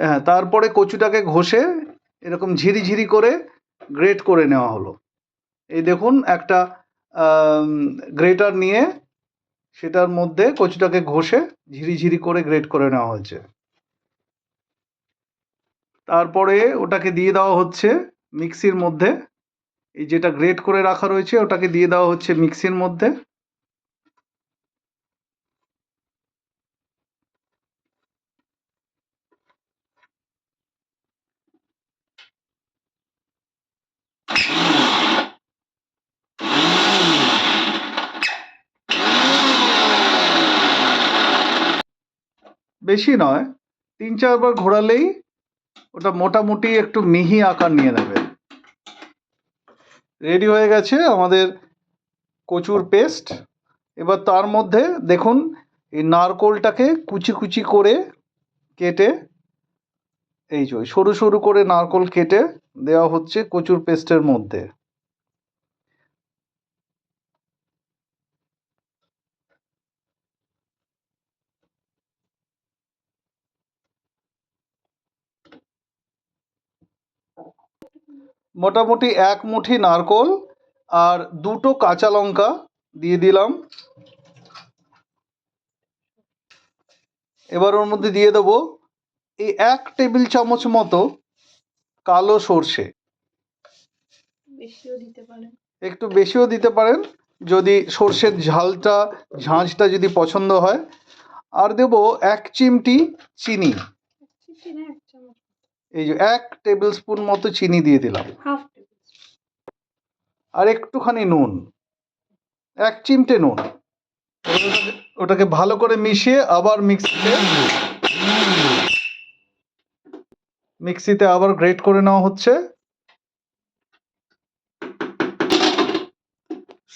হ্যাঁ, তারপরে কচুটাকে ঘষে এরকম ঝিরিঝিরি করে গ্রেট করে নেওয়া হলো। এই দেখুন একটা গ্রেটার নিয়ে সেটার মধ্যে কচুটাকে ঘষে ঝিরিঝিরি করে গ্রেট করে নেওয়া হয়েছে। তারপরে ওটাকে দিয়ে দেওয়া হচ্ছে মিক্সির মধ্যে। এই যেটা গ্রেট করে রাখা রয়েছে ওটাকে দিয়ে দেওয়া হচ্ছে মিক্সির মধ্যে। বেশি নয়, 3-4 বার ঘোরালেই ওটা মোটামুটি একটু মিহি আকার নিয়ে নেবে। রেডি হয়ে গেছে আমাদের কচুর পেস্ট। এবার তার মধ্যে দেখুন এই নারকোলটাকে কুচি কুচি করে কেটে, এই যে সরু সরু করে নারকোল কেটে দেওয়া হচ্ছে কচুর পেস্টের মধ্যে। মোটামুটি 1 মুঠি নারকোল আর 2টো কাঁচা লঙ্কা দিয়ে দিলাম। এবার ওর মধ্যে দিয়ে দেবো এই 1 টেবিল চামচ মতো কালো সর্ষে। একটু বেশিও দিতে পারেন যদি সর্ষের ঝাঁঝটা যদি পছন্দ হয়। আর দেব 1 চিমটি চিনি, এই যে 1 টেবিল স্পুন মতো চিনি দিয়ে দিলাম। আর একটুখানি নুন, 1 চিমটে নুন। ওটাকে ভালো করে মিশিয়ে আবার মিক্সিতে আবার গ্রেট করে নেওয়া হচ্ছে।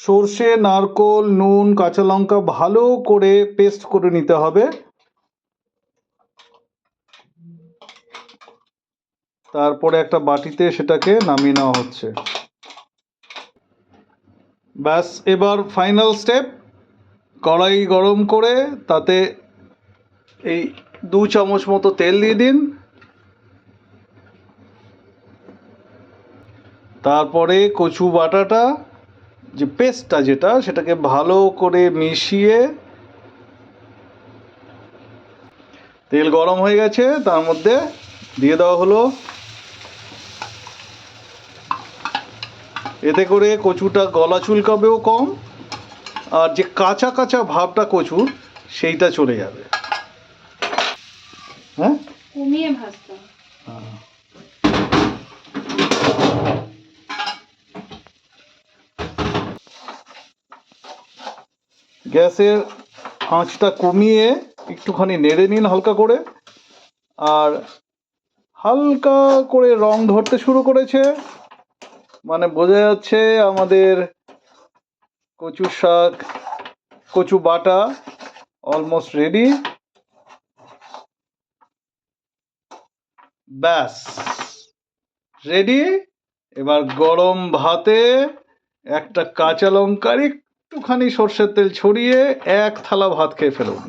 সর্ষে, নারকোল, নুন, কাঁচা লঙ্কা ভালো করে পেস্ট করে নিতে হবে। তারপরে একটা বাটিতে সেটাকে নামিয়ে নেওয়া হচ্ছে। ব্যাস, এবার ফাইনাল স্টেপ, কড়াই গরম করে তাতে এই 2 চামচ মতো তেল দিয়ে দিন। তারপরে কচু বাটাটা, যে পেস্টটা যেটা, সেটাকে ভালো করে মিশিয়ে, তেল গরম হয়ে গেছে, তার মধ্যে দিয়ে দেওয়া হলো। এতে করে কচুটা গলা চুলকাবেও কম, আর যে কাঁচা কাঁচা ভাবটা কচুর সেইটা চলে যাবে। হ্যাঁ, কমিয়ে ভাজতে হবে। গ্যাসের আঁচটা কমিয়ে একটুখানি নেড়ে নিন হালকা করে। আর হালকা করে রং ধরতে শুরু করেছে, মানে বোঝা যাচ্ছে আমাদের কচু শাক, কচু বাটা অলমোস্ট রেডি। ব্যাস রেডি। এবার গরম ভাতে একটা কাঁচা লঙ্কার একটুখানি সর্ষের তেল ছড়িয়ে 1 থালা ভাত খেয়ে ফেলুন।